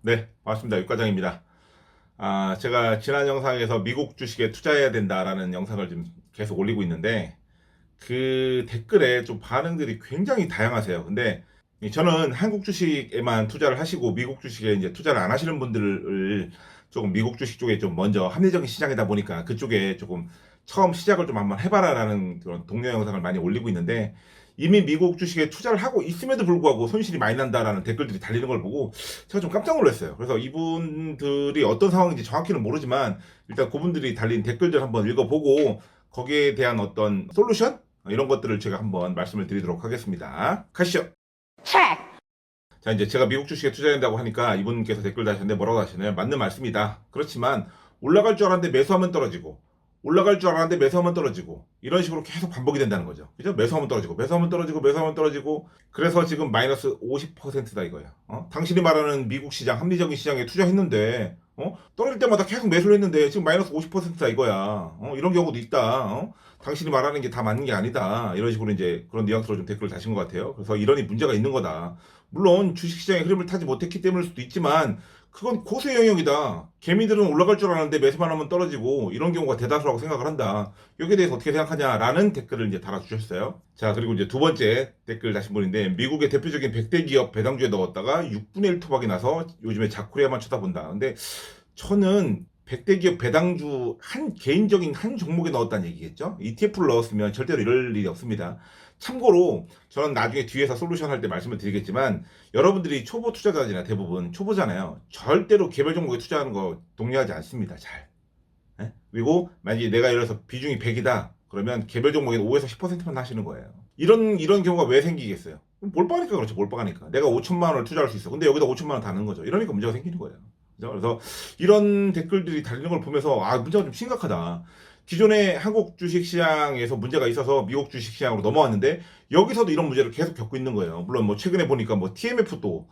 네, 반갑습니다. 육과장입니다. 제가 지난 영상에서 미국 주식에 투자해야 된다라는 영상을 지금 계속 올리고 있는데, 그 댓글에 좀 반응들이 굉장히 다양하세요. 근데 저는 한국 주식에만 투자를 하시고 미국 주식에 이제 투자를 안 하시는 분들을 조금 미국 주식 쪽에 좀 먼저 합리적인 시장이다 보니까 그쪽에 조금 처음 시작을 좀 한번 해봐라라는 그런 독려 영상을 많이 올리고 있는데, 이미 미국 주식에 투자를 하고 있음에도 불구하고 손실이 많이 난다라는 댓글들이 달리는 걸 보고 제가 좀 깜짝 놀랐어요. 그래서 이분들이 어떤 상황인지 정확히는 모르지만 일단 그분들이 달린 댓글들 한번 읽어보고 거기에 대한 어떤 솔루션? 이런 것들을 제가 한번 말씀을 드리도록 하겠습니다. 가시죠. 자, 이제 제가 미국 주식에 투자한다고 하니까 이분께서 댓글 다셨는데 뭐라고 하시나요? 맞는 말씀이다. 그렇지만 올라갈 줄 알았는데 매수하면 떨어지고, 올라갈 줄 알았는데 매수하면 떨어지고, 이런 식으로 계속 반복이 된다는 거죠. 그죠? 매수하면 떨어지고, 매수하면 떨어지고, 매수하면 떨어지고. 그래서 지금 마이너스 50%다 이거예요. 당신이 말하는 미국 시장, 합리적인 시장에 투자했는데, 떨어질 때마다 계속 매수를 했는데 지금 마이너스 50%다 이거야. 이런 경우도 있다. 당신이 말하는 게 다 맞는 게 아니다. 이런 식으로 이제 그런 뉘앙스로 좀 댓글을 다신 것 같아요. 그래서 이러니 문제가 있는 거다. 물론 주식시장의 흐름을 타지 못했기 때문일 수도 있지만 그건 고수의 영역이다. 개미들은 올라갈 줄 알았는데 매수만 하면 떨어지고 이런 경우가 대다수라고 생각을 한다. 여기에 대해서 어떻게 생각하냐라는 댓글을 이제 달아주셨어요. 자, 그리고 이제 두 번째 댓글 다신 분인데, 미국의 대표적인 100대 기업 배당주에 넣었다가 6분의 1 토박이 나서 요즘에 자쿠리아만 쳐다본다. 근데 저는 100대 기업 배당주 개인적인 한 종목에 넣었다는 얘기겠죠? ETF를 넣었으면 절대로 이럴 일이 없습니다. 참고로 저는 나중에 뒤에서 솔루션 할 때 말씀을 드리겠지만, 여러분들이 초보 투자자들이나 대부분 초보잖아요. 절대로 개별 종목에 투자하는 거 독려하지 않습니다. 잘. 예? 그리고 만약에 내가 예를 들어서 비중이 100이다. 그러면 개별 종목에는 5에서 10%만 하시는 거예요. 이런 경우가 왜 생기겠어요? 몰빵하니까 그렇죠. 몰빵하니까. 내가 5천만 원을 투자할 수 있어. 근데 여기다 5천만 원 다는 거죠. 이러니까 문제가 생기는 거예요. 그래서 이런 댓글들이 달리는 걸 보면서 문제가 좀 심각하다. 기존의 한국 주식시장에서 문제가 있어서 미국 주식시장으로 넘어왔는데 여기서도 이런 문제를 계속 겪고 있는 거예요. 물론 뭐 최근에 보니까 뭐 TMF도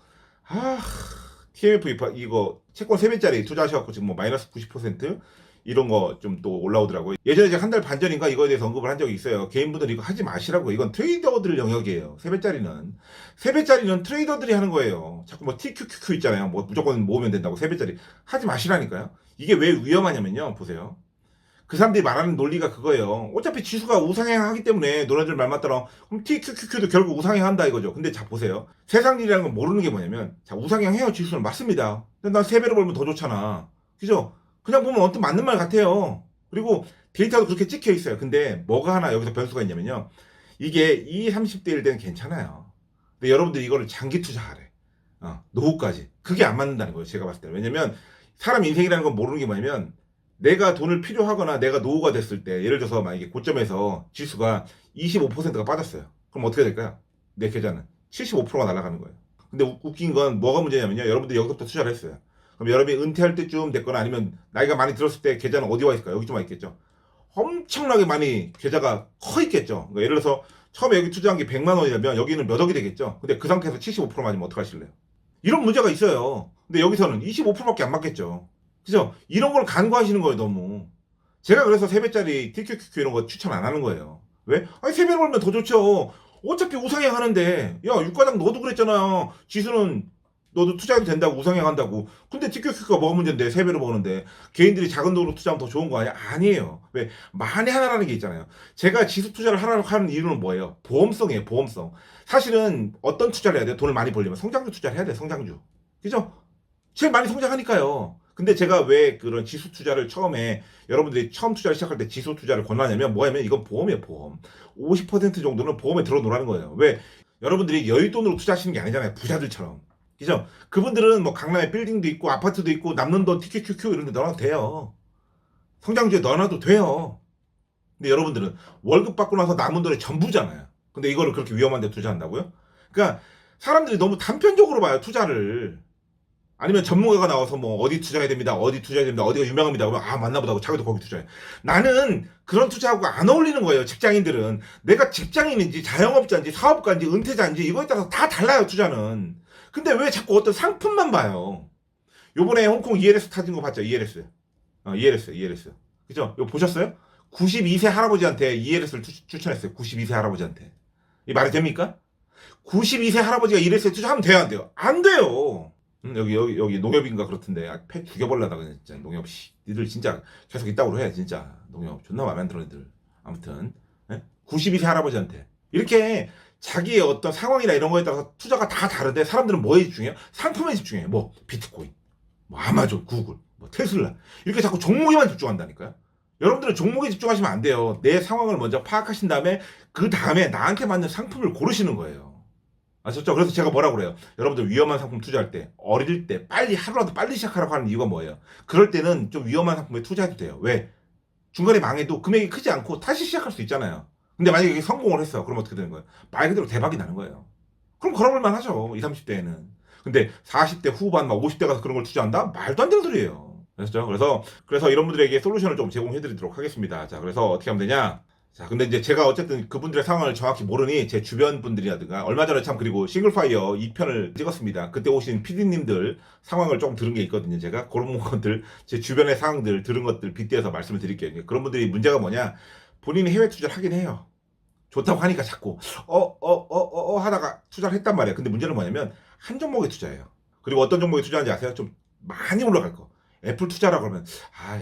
아 TMF 이거 채권 3배짜리 투자하셔갖고 지금 뭐 마이너스 90% 이런 거 좀 또 올라오더라고요. 예전에 제가 한 달 반 전인가 이거에 대해서 언급을 한 적이 있어요. 개인분들 이거 하지 마시라고. 이건 트레이더들 영역이에요. 3배짜리는. 3배짜리는 트레이더들이 하는 거예요. 자꾸 뭐 TQQQ 있잖아요. 뭐 무조건 모으면 된다고 3배짜리. 하지 마시라니까요. 이게 왜 위험하냐면요. 보세요. 그 사람들이 말하는 논리가 그거예요. 어차피 지수가 우상향하기 때문에 너네들 말 맞더라. 그럼 TQQQ도 결국 우상향한다 이거죠. 근데 자 보세요. 세상 일이라는 건 모르는 게 뭐냐면, 자 우상향해요. 지수는 맞습니다. 근데 난 3배로 벌면 더 좋잖아. 그죠? 그냥 보면 언뜻 맞는 말 같아요. 그리고 데이터도 그렇게 찍혀 있어요. 근데 뭐가 하나 여기서 변수가 있냐면요. 이게 2, 30대 1 때는 괜찮아요. 근데 여러분들이 이거를 장기 투자하래. 노후까지. 그게 안 맞는다는 거예요. 제가 봤을 때. 왜냐면 사람 인생이라는 건 모르는 게 뭐냐면, 내가 돈을 필요하거나 내가 노후가 됐을 때, 예를 들어서 만약에 고점에서 지수가 25%가 빠졌어요. 그럼 어떻게 될까요? 내 계좌는 75%가 날아가는 거예요. 근데 웃긴 건 뭐가 문제냐면요. 여러분들이 여기서부터 투자를 했어요. 그럼 여러분이 은퇴할 때쯤 됐거나 아니면 나이가 많이 들었을 때 계좌는 어디 와 있을까요? 여기 좀 와 있겠죠. 엄청나게 많이 계좌가 커 있겠죠. 그러니까 예를 들어서 처음에 여기 투자한 게 100만 원이라면 여기는 몇 억이 되겠죠. 근데 그 상태에서 75% 맞으면 어떡하실래요? 이런 문제가 있어요. 근데 여기서는 25%밖에 안 맞겠죠. 그죠? 이런 걸 간과하시는 거예요, 너무. 제가 그래서 3배짜리 TQQQ 이런 거 추천 안 하는 거예요. 왜? 아니, 3배 벌면 더 좋죠. 어차피 우상향 하는데, 야, 육과장 너도 그랬잖아요. 지수는 너도 투자해도 된다고, 우상향 한다고. 근데 TQQQ가 뭐가 문제인데, 3배로 버는데. 개인들이 작은 돈으로 투자하면 더 좋은 거 아니야? 아니에요. 왜? 만에 하나라는 게 있잖아요. 제가 지수 투자를 하라고 하는 이유는 뭐예요? 보험성이에요, 보험성. 사실은 어떤 투자를 해야 돼요? 돈을 많이 벌려면 성장주 투자를 해야 돼요, 성장주. 그죠? 제일 많이 성장하니까요. 근데 제가 왜 그런 지수 투자를 처음에, 여러분들이 처음 투자를 시작할 때 지수 투자를 권하냐면 뭐냐면 이건 보험이에요, 보험. 50% 정도는 보험에 들어 놓으라는 거예요. 왜? 여러분들이 여윳돈으로 투자하시는 게 아니잖아요. 부자들처럼. 그죠? 그분들은 뭐 강남에 빌딩도 있고 아파트도 있고 남는 돈 TQQQ 이런 데 넣어놔도 돼요. 성장주에 넣어놔도 돼요. 근데 여러분들은 월급 받고 나서 남은 돈이 전부잖아요. 근데 이거를 그렇게 위험한 데 투자한다고요? 그러니까 사람들이 너무 단편적으로 봐요, 투자를. 아니면 전문가가 나와서 뭐 어디 투자해야 됩니다. 어디 투자해야 됩니다. 어디가 유명합니다. 그러면 맞나 보다 하고 자기도 거기 투자해. 나는 그런 투자하고 안 어울리는 거예요. 직장인들은. 내가 직장인인지 자영업자인지 사업가인지 은퇴자인지 이거에 따라서 다 달라요, 투자는. 근데 왜 자꾸 어떤 상품만 봐요? 요번에 홍콩 ELS 타진 거 봤죠? ELS. ELS. 그죠? 이거 보셨어요? 92세 할아버지한테 ELS를 추천했어요. 92세 할아버지한테. 이 말이 됩니까? 92세 할아버지가 ELS에 투자하면 돼요, 안 돼요? 안 돼요. 여기 농협인가 그렇던데 팩 죽여버려다 그냥 진짜 농협 니들 진짜 계속 있다고 해 진짜 농협 존나 마음에 안 들어 니들 아무튼 92세 할아버지한테 이렇게 자기의 어떤 상황이나 이런 거에 따라서 투자가 다 다른데 사람들은 뭐에 집중해요? 상품에 집중해 뭐 비트코인 뭐 아마존 구글 뭐 테슬라 이렇게 자꾸 종목에만 집중한다니까요. 여러분들은 종목에 집중하시면 안 돼요. 내 상황을 먼저 파악하신 다음에 그 다음에 나한테 맞는 상품을 고르시는 거예요. 아셨죠? 그래서 제가 뭐라고 그래요? 여러분들 위험한 상품 투자할 때 어릴 때 빨리 하루라도 빨리 시작하라고 하는 이유가 뭐예요? 그럴 때는 좀 위험한 상품에 투자해도 돼요. 왜? 중간에 망해도 금액이 크지 않고 다시 시작할 수 있잖아요. 근데 만약에 이게 성공을 했어. 그럼 어떻게 되는 거예요? 말 그대로 대박이 나는 거예요. 그럼 걸어볼만 하죠. 20, 30대에는. 근데 40대 후반, 막 50대 가서 그런 걸 투자한다? 말도 안 되는 소리예요. 아셨죠? 그래서 이런 분들에게 솔루션을 좀 제공해드리도록 하겠습니다. 자, 그래서 어떻게 하면 되냐? 자, 근데 이제 제가 어쨌든 그분들의 상황을 정확히 모르니 제 주변 분들이라든가 얼마 전에 참 그리고 싱글파이어 2편을 찍었습니다. 그때 오신 PD님들 상황을 조금 들은 게 있거든요. 제가 그런 것들 제 주변의 상황들 들은 것들 빗대어서 말씀을 드릴게요. 그런 분들이 문제가 뭐냐? 본인이 해외 투자를 하긴 해요. 좋다고 하니까 자꾸 하다가 투자를 했단 말이에요. 근데 문제는 뭐냐면 한 종목에 투자해요. 그리고 어떤 종목에 투자하는지 아세요? 좀 많이 올라갈 거. 애플 투자라고 하면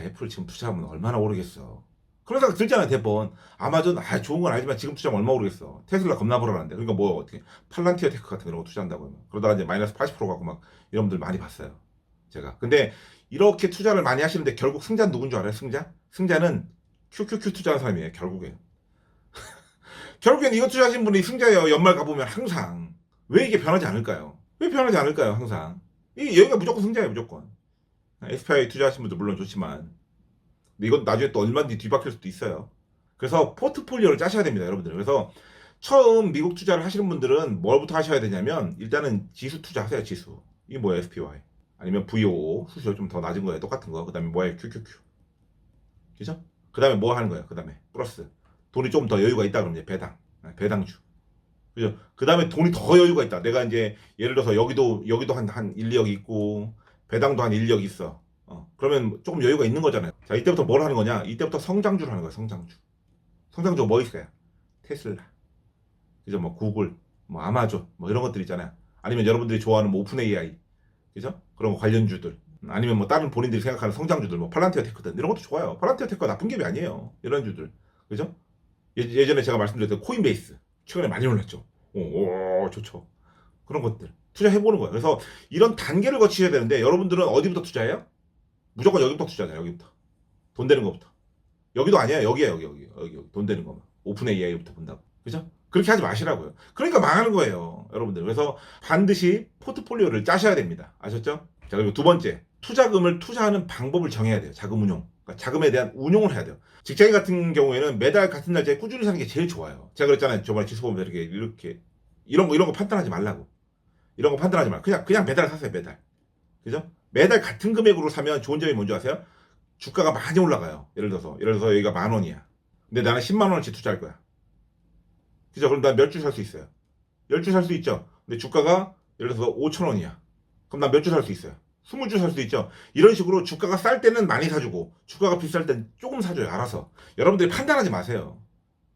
애플 지금 투자하면 얼마나 오르겠어. 그런 생각 들잖아요. 대번 아마존 좋은 건 알지만 지금 투자하면 얼마 오르겠어. 테슬라 겁나 불안한데. 그러니까 뭐 어떻게 팔란티어 테크 같은 이런 거 투자한다고 하면 그러다가 이제 마이너스 80% 갖고 막 이런 분들 많이 봤어요. 제가. 근데 이렇게 투자를 많이 하시는데 결국 승자는 누군 줄 알아요? 승자는 QQQ 투자하는 사람이에요. 결국엔 이거 투자하신 분이 승자예요. 연말 가보면 항상. 왜 이게 변하지 않을까요? 왜 변하지 않을까요? 항상. 여기가 무조건 승자예요. 무조건. SPI 투자하신 분도 물론 좋지만 근데 이건 나중에 또 얼마든지 뒤바뀔 수도 있어요. 그래서 포트폴리오를 짜셔야 됩니다. 여러분들. 그래서 처음 미국 투자를 하시는 분들은 뭘부터 하셔야 되냐면 일단은 지수 투자하세요. 지수. 이게 뭐예요? SPY. 아니면 VOO. 수수료 좀 더 낮은 거예요. 똑같은 거. 그 다음에 뭐예요? QQQ. 그죠? 그 다음에 뭐 하는 거예요? 그 다음에 플러스. 돈이 좀 더 여유가 있다 그러면 이제 배당주. 그죠? 그 다음에 돈이 더 여유가 있다. 내가 이제 예를 들어서 여기도 한 1, 2억 있고 배당도 한 1억 있어. 그러면 조금 여유가 있는 거잖아요. 자, 이때부터 뭘 하는 거냐? 이때부터 성장주를 하는 거야. 성장주가 뭐 있어요? 테슬라. 그죠? 뭐 구글, 뭐 아마존, 뭐 이런 것들 있잖아요. 아니면 여러분들이 좋아하는 뭐 오픈 AI. 그죠? 그런 거 관련주들. 아니면 뭐 다른 본인들이 생각하는 성장주들, 뭐 팔란티어 테크든 이런 것도 좋아요. 팔란티어 테크가 나쁜 기업이 아니에요. 이런 주들. 그죠? 예전에 제가 말씀드렸던 코인베이스. 최근에 많이 올랐죠. 오, 좋죠. 그런 것들. 투자해보는 거예요. 그래서 이런 단계를 거치셔야 되는데 여러분들은 어디부터 투자해요? 무조건 여기부터 투자해요. 여기부터. 돈 되는 거부터. 여기도 아니야. 여기야. 여기. 돈 되는 거만. 오픈 AI부터 본다고. 그죠? 그렇게 하지 마시라고요. 그러니까 망하는 거예요. 여러분들. 그래서 반드시 포트폴리오를 짜셔야 됩니다. 아셨죠? 자, 그리고 두 번째. 투자금을 투자하는 방법을 정해야 돼요. 자금 운용. 그러니까 자금에 대한 운용을 해야 돼요. 직장인 같은 경우에는 매달 같은 날짜에 꾸준히 사는 게 제일 좋아요. 제가 그랬잖아요. 저번에 지수 보면 이렇게 이런 거 판단하지 말라고. 이런 거 판단하지 말고 그냥 매달 사세요. 매달. 그죠? 매달 같은 금액으로 사면 좋은 점이 뭔지 아세요? 주가가 많이 올라가요. 예를 들어서 여기가 10,000원이야. 근데 나는 10만 원어치 투자할 거야. 그죠? 그럼 난 몇 주 살 수 있어요. 10주 살 수 있죠. 근데 주가가 예를 들어서 5,000원이야. 그럼 난 몇 주 살 수 있어요. 20주 살 수도 있죠. 이런 식으로 주가가 쌀 때는 많이 사주고 주가가 비쌀 땐 조금 사줘요. 알아서. 여러분들이 판단하지 마세요.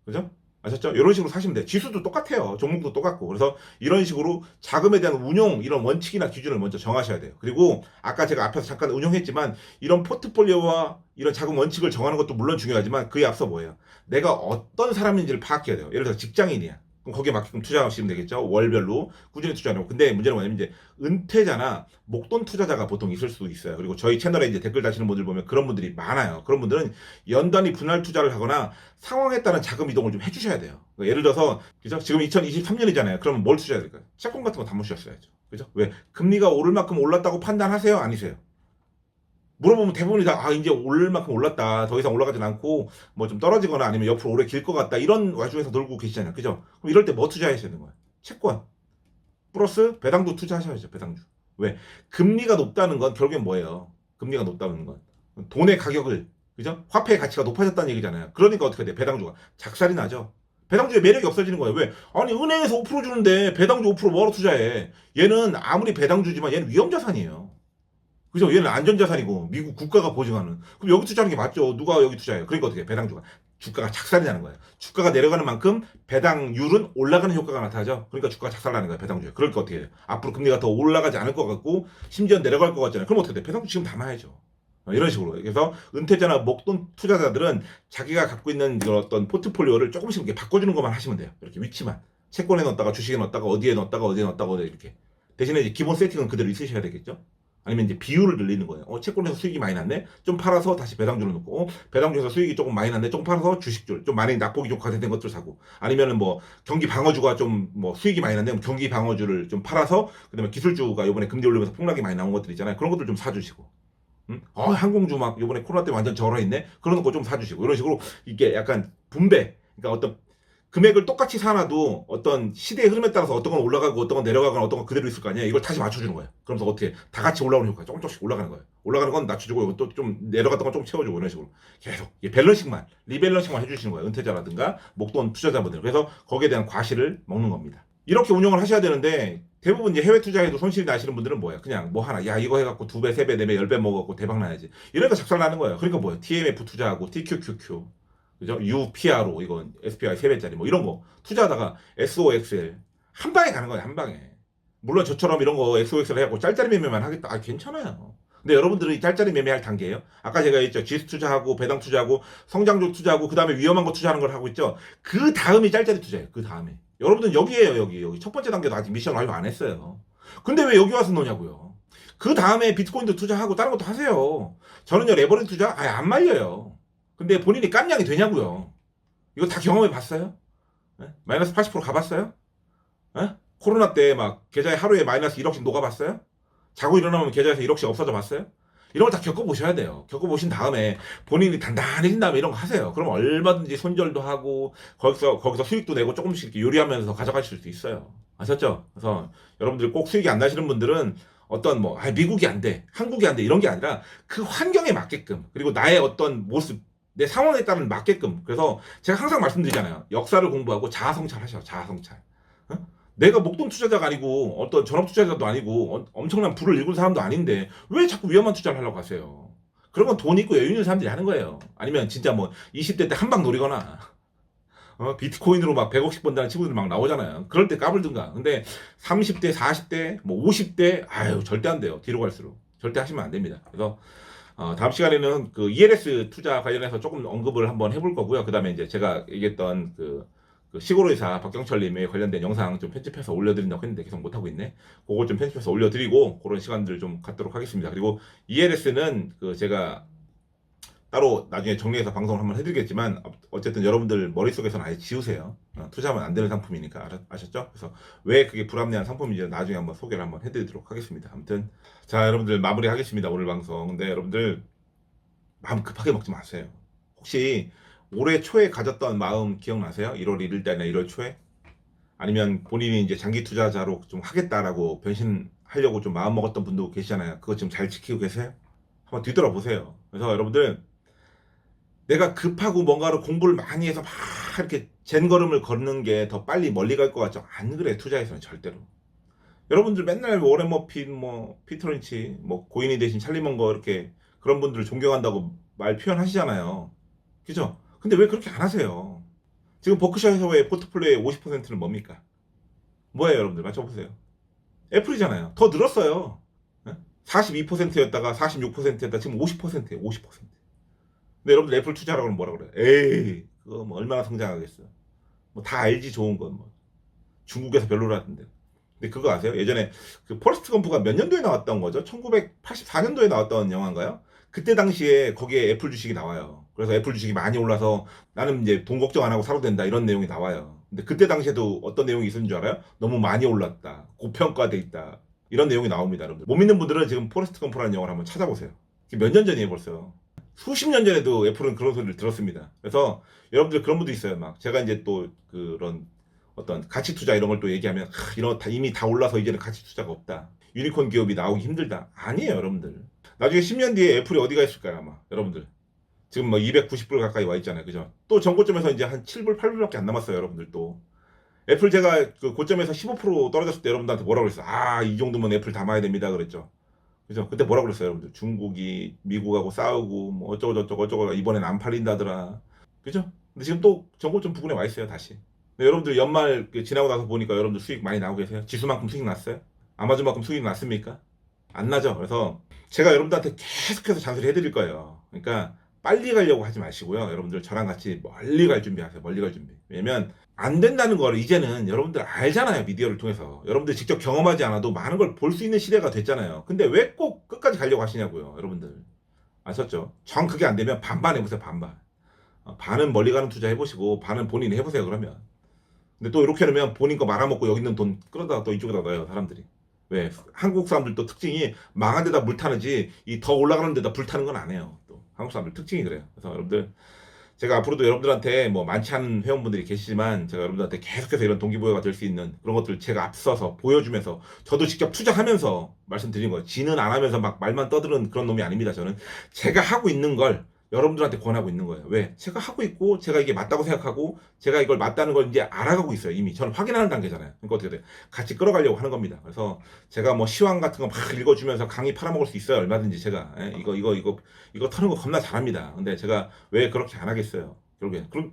그죠? 아셨죠? 이런 식으로 사시면 돼요. 지수도 똑같아요. 종목도 똑같고. 그래서 이런 식으로 자금에 대한 운용, 이런 원칙이나 기준을 먼저 정하셔야 돼요. 그리고 아까 제가 앞에서 잠깐 운용했지만 이런 포트폴리오와 이런 자금 원칙을 정하는 것도 물론 중요하지만 그에 앞서 뭐예요? 내가 어떤 사람인지를 파악해야 돼요. 예를 들어서 직장인이야. 그럼 거기에 맞게끔 투자하시면 되겠죠. 월별로 꾸준히 투자하고. 근데 문제는 뭐냐면 이제 은퇴자나 목돈 투자자가 보통 있을 수도 있어요. 그리고 저희 채널에 이제 댓글 다시는 분들 보면 그런 분들이 많아요. 그런 분들은 연단위 분할 투자를 하거나 상황에 따른 자금 이동을 좀 해주셔야 돼요. 그러니까 예를 들어서 그죠? 지금 2023년이잖아요. 그러면 뭘 투자해야 될까요? 채권 같은 거 담으셨어야죠. 그죠? 왜? 금리가 오를 만큼 올랐다고 판단하세요? 아니세요? 물어보면 대부분이 다 이제 오를 만큼 올랐다. 더 이상 올라가진 않고 뭐 좀 떨어지거나 아니면 옆으로 오래 길 것 같다. 이런 와중에서 놀고 계시잖아요. 그죠? 그럼 이럴 때 뭐 투자하셔야 되는 거예요? 채권. 플러스 배당도 투자하셔야죠. 배당주. 왜? 금리가 높다는 건 결국엔 뭐예요? 금리가 높다는 건 돈의 가격을 그죠? 화폐의 가치가 높아졌다는 얘기잖아요. 그러니까 어떻게 돼? 배당주가 작살이 나죠. 배당주의 매력이 없어지는 거예요. 왜? 아니 은행에서 5% 주는데 배당주 5% 뭐하러 투자해? 얘는 아무리 배당주지만 얘는 위험자산이에요. 그죠? 얘는 안전자산이고 미국 국가가 보증하는. 그럼 여기 투자하는 게 맞죠? 누가 여기 투자해요? 그러니까 어떻게 해? 배당주가 주가가 착살이 나는 거예요. 주가가 내려가는 만큼 배당률은 올라가는 효과가 나타나죠. 그러니까 주가가 착살나는 거예요. 배당률. 그러니까 어떻게 해요? 앞으로 금리가 더 올라가지 않을 것 같고 심지어 내려갈 것 같잖아요. 그럼 어떻게 돼? 배당률 지금 담아야죠. 이런 식으로. 그래서 은퇴자나 목돈 투자자들은 자기가 갖고 있는 어떤 포트폴리오를 조금씩 이렇게 바꿔주는 것만 하시면 돼요. 이렇게 위치만. 채권에 넣었다가 주식에 넣었다가 어디에 넣었다가 이렇게. 대신에 이제 기본 세팅은 그대로 있으셔야 되겠죠. 아니면 이제 비율을 늘리는 거예요. 채권에서 수익이 많이 났네? 좀 팔아서 다시 배당주를 넣고, 배당주에서 수익이 조금 많이 났네? 좀 팔아서 주식줄, 좀 많이 낙폭이 좀 과세된 것들 사고, 아니면은 뭐, 경기 방어주가 좀 뭐 수익이 많이 났네? 경기 방어주를 좀 팔아서, 그 다음에 기술주가 요번에 금리 올리면서 폭락이 많이 나온 것들 있잖아요. 그런 것들 좀 사주시고. 항공주 막 요번에 코로나 때문에 완전 절하있네? 그런 거 좀 사주시고. 이런 식으로 이게 약간 분배. 그러니까 어떤 금액을 똑같이 사놔도 어떤 시대의 흐름에 따라서 어떤 건 올라가고 어떤 건 내려가거나 어떤 건 그대로 있을 거 아니야. 이걸 다시 맞춰주는 거예요. 그러면서 어떻게 다 같이 올라오는 효과 조금씩 올라가는 거예요. 올라가는 건 낮춰주고 이것도 좀 내려갔던 건 좀 채워주고 이런 식으로 계속 밸런싱만 리밸런싱만 해주시는 거예요. 은퇴자라든가 목돈 투자자분들. 그래서 거기에 대한 과실을 먹는 겁니다. 이렇게 운영을 하셔야 되는데 대부분 이제 해외 투자해도 손실이 나시는 분들은 뭐야? 그냥 뭐 하나 이거 해갖고 2배, 3배, 4배, 10배 먹었고 대박 나야지. 이러니까 작살나는 거예요. 그러니까 뭐야? TMF 투자하고 TQQQ 그죠? UPRO 이건 SPY 3배짜리 뭐 이런 거 투자하다가 SOXL 한 방에 가는 거예요. 한 방에. 물론 저처럼 이런 거 SOXL 해갖고 짤짤이 매매만 하겠다. 괜찮아요. 근데 여러분들이 짤짤이 매매할 단계예요. 아까 제가 했죠. 지수 투자하고 배당 투자하고 성장주 투자하고 그 다음에 위험한 거 투자하는 걸 하고 있죠. 그 다음이 짤짤이 투자예요. 그 다음에. 여러분들은 여기에요. 여기. 첫 번째 단계도 아직 미션 완료 안 했어요. 근데 왜 여기 와서 노냐고요. 그 다음에 비트코인도 투자하고 다른 것도 하세요. 저는요 레버리지 투자 아예 안 말려요. 근데 본인이 깜냥이 되냐고요. 이거 다 경험해 봤어요? 네? 마이너스 80% 가봤어요? 네? 코로나 때 막 계좌에 하루에 마이너스 1억씩 녹아봤어요? 자고 일어나면 계좌에서 1억씩 없어져 봤어요? 이런 걸 다 겪어보셔야 돼요. 겪어보신 다음에 본인이 단단해진 다음에 이런 거 하세요. 그럼 얼마든지 손절도 하고 거기서 수익도 내고 조금씩 이렇게 요리하면서 가져가실 수 있어요. 아셨죠? 그래서 여러분들 꼭 수익이 안 나시는 분들은 어떤 뭐 미국이 안 돼, 한국이 안 돼 이런 게 아니라 그 환경에 맞게끔 그리고 나의 어떤 모습 내 상황에 따른 맞게끔. 그래서 제가 항상 말씀드리잖아요. 역사를 공부하고 자아성찰 하셔. 자아성찰. 어? 내가 목돈 투자자가 아니고 어떤 전업 투자자도 아니고 엄청난 부를 일군 사람도 아닌데 왜 자꾸 위험한 투자를 하려고 하세요? 그런 건 돈 있고 여유 있는 사람들이 하는 거예요. 아니면 진짜 뭐 20대 때 한 방 노리거나 비트코인으로 막 100억씩 번다는 친구들 막 나오잖아요. 그럴 때 까불든가. 근데 30대, 40대, 뭐 50대 아유 절대 안 돼요. 뒤로 갈수록. 절대 하시면 안 됩니다. 그래서 다음 시간에는 그 ELS 투자 관련해서 조금 언급을 한번 해볼 거고요. 그 다음에 이제 제가 얘기했던 그 시골의사 박경철님에 관련된 영상 좀 편집해서 올려드린다고 했는데 계속 못하고 있네. 그걸 좀 편집해서 올려드리고 그런 시간들을 좀 갖도록 하겠습니다. 그리고 ELS는 그 제가 따로 나중에 정리해서 방송을 한번 해드리겠지만 어쨌든 여러분들 머릿속에서는 아예 지우세요. 투자하면 안 되는 상품이니까 아셨죠? 그래서 왜 그게 불합리한 상품인지 나중에 한번 소개를 한번 해드리도록 하겠습니다. 아무튼 자 여러분들 마무리하겠습니다. 오늘 방송. 근데 여러분들 마음 급하게 먹지 마세요. 혹시 올해 초에 가졌던 마음 기억나세요? 1월 1일 때나 1월 초에? 아니면 본인이 이제 장기 투자자로 좀 하겠다라고 변신하려고 좀 마음 먹었던 분도 계시잖아요. 그거 지금 잘 지키고 계세요? 한번 뒤돌아보세요. 그래서 여러분들 내가 급하고 뭔가를 공부를 많이 해서 막 이렇게 젠걸음을 걷는 게 더 빨리 멀리 갈 것 같죠? 안 그래 투자에서는 절대로. 여러분들 맨날 워렌 버핏, 뭐 피터 린치, 뭐 고인이 대신 찰리 먼거 이렇게 그런 분들을 존경한다고 말 표현하시잖아요. 그죠? 근데 왜 그렇게 안 하세요? 지금 버크셔 해서의 포트폴리오의 50%는 뭡니까? 뭐예요, 여러분들? 맞춰보세요. 애플이잖아요. 더 늘었어요. 42%였다가 46%였다. 지금 50%예요. 50%. 근데 여러분들 애플 투자라고 하면 뭐라 그래요? 에이, 그거 뭐 얼마나 성장하겠어. 뭐 다 알지 좋은 건 뭐. 중국에서 별로라던데. 근데 그거 아세요? 예전에 그 포레스트 검프가 몇 년도에 나왔던 거죠? 1984년도에 나왔던 영화인가요? 그때 당시에 거기에 애플 주식이 나와요. 그래서 애플 주식이 많이 올라서 나는 이제 돈 걱정 안 하고 살아도 된다 이런 내용이 나와요. 근데 그때 당시에도 어떤 내용이 있었는 줄 알아요? 너무 많이 올랐다. 고평가돼 있다. 이런 내용이 나옵니다, 여러분들. 못 믿는 분들은 지금 포레스트 검프라는 영화를 한번 찾아보세요. 몇 년 전이에요, 벌써. 수십 년 전에도 애플은 그런 소리를 들었습니다. 그래서 여러분들 그런 분도 있어요. 막 제가 이제 또 그런 어떤 가치 투자 이런 걸 또 얘기하면 이미 다 올라서 이제는 가치 투자가 없다. 유니콘 기업이 나오기 힘들다. 아니에요, 여러분들. 나중에 10년 뒤에 애플이 어디가 있을까요, 아마. 여러분들. 지금 뭐 290불 가까이 와 있잖아요. 그죠? 또 전고점에서 이제 한 7불, 8불밖에 안 남았어요, 여러분들 또. 애플 제가 그 고점에서 15% 떨어졌을 때 여러분들한테 뭐라고 그랬어요? 이 정도면 애플 담아야 됩니다. 그랬죠. 그죠? 그때 뭐라고 그랬어요, 여러분들? 중국이 미국하고 싸우고 뭐 어쩌고 저쩌고 이번엔 안 팔린다더라. 그죠? 근데 지금 또 정고점 부근에 와 있어요, 다시. 근데 여러분들 연말 지나고 나서 보니까 여러분들 수익 많이 나오고 계세요? 지수만큼 수익 났어요? 아마존만큼 수익 났습니까? 안 나죠. 그래서 제가 여러분들한테 계속해서 잔소리 해드릴 거예요. 그러니까 빨리 가려고 하지 마시고요. 여러분들 저랑 같이 멀리 갈 준비하세요. 멀리 갈 준비. 왜냐면 안 된다는 걸 이제는 여러분들 알잖아요. 미디어를 통해서. 여러분들 직접 경험하지 않아도 많은 걸 볼 수 있는 시대가 됐잖아요. 근데 왜 꼭 끝까지 가려고 하시냐고요. 여러분들. 아셨죠? 정 그게 안 되면 반반 해보세요. 반반. 반은 멀리 가는 투자 해보시고 반은 본인이 해보세요. 그러면. 근데 또 이렇게 하면 본인 거 말아먹고 여기 있는 돈 끌어다가 또 이쪽에다 넣어요. 사람들이. 왜? 한국 사람들 또 특징이 망한 데다 물 타는지 이 더 올라가는 데다 불 타는 건 안 해요. 또 한국 사람들 특징이 그래요. 그래서 여러분들 제가 앞으로도 여러분들한테 뭐 많지 않은 회원분들이 계시지만 제가 여러분들한테 계속해서 이런 동기부여가 될 수 있는 그런 것들을 제가 앞서서 보여주면서 저도 직접 투자하면서 말씀드린 거예요. 지는 안 하면서 막 말만 떠드는 그런 놈이 아닙니다. 저는 제가 하고 있는 걸 여러분들한테 권하고 있는 거예요. 왜? 제가 하고 있고 제가 이게 맞다고 생각하고 제가 이걸 맞다는 걸 이제 알아가고 있어요. 이미 저는 확인하는 단계잖아요. 그러니까 어떻게 돼? 같이 끌어가려고 하는 겁니다. 그래서 제가 뭐 시황 같은 거 막 읽어주면서 강의 팔아먹을 수 있어요. 얼마든지 제가 이거 터는 거 겁나 잘합니다. 근데 제가 왜 그렇게 안 하겠어요?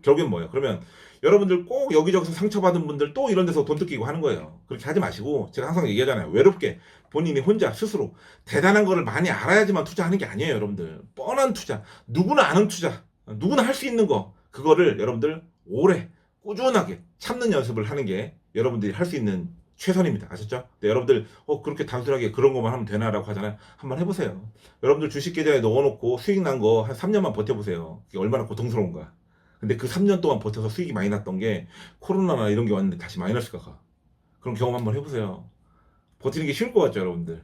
결국엔 뭐예요? 그러면 여러분들 꼭 여기저기서 상처받은 분들 또 이런 데서 돈 뜯기고 하는 거예요. 그렇게 하지 마시고 제가 항상 얘기하잖아요. 외롭게 본인이 혼자 스스로 대단한 거를 많이 알아야지만 투자하는 게 아니에요. 여러분들 뻔한 투자, 누구나 아는 투자, 누구나 할 수 있는 거 그거를 여러분들 오래 꾸준하게 참는 연습을 하는 게 여러분들이 할 수 있는 최선입니다. 아셨죠? 네, 여러분들 그렇게 단순하게 그런 것만 하면 되나라고 하잖아요. 한번 해보세요. 여러분들 주식 계좌에 넣어놓고 수익 난 거 한 3년만 버텨보세요. 그게 얼마나 고통스러운가. 근데 그 3년 동안 버텨서 수익이 많이 났던 게 코로나나 이런 게 왔는데 다시 마이너스가 가. 그런 경험 한번 해보세요. 버티는 게 쉬울 것 같죠, 여러분들?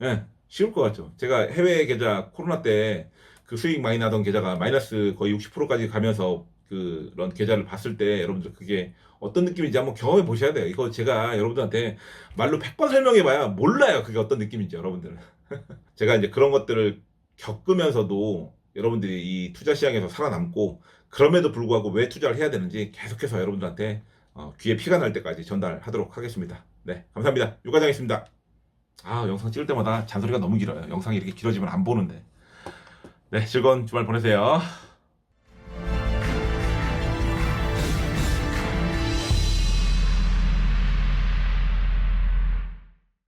예, 쉬울 것 같죠. 제가 해외 계좌 코로나 때 그 수익 많이 나던 계좌가 마이너스 거의 60%까지 가면서 그런 계좌를 봤을 때 여러분들 그게 어떤 느낌인지 한번 경험해 보셔야 돼요. 이거 제가 여러분들한테 말로 100번 설명해봐야 몰라요. 그게 어떤 느낌인지 여러분들. 제가 이제 그런 것들을 겪으면서도 여러분들이 이 투자 시장에서 살아남고 그럼에도 불구하고 왜 투자를 해야 되는지 계속해서 여러분들한테 귀에 피가 날 때까지 전달하도록 하겠습니다. 네, 감사합니다. 유과장이었습니다. 영상 찍을 때마다 잔소리가 너무 길어요. 영상이 이렇게 길어지면 안 보는데. 네, 즐거운 주말 보내세요.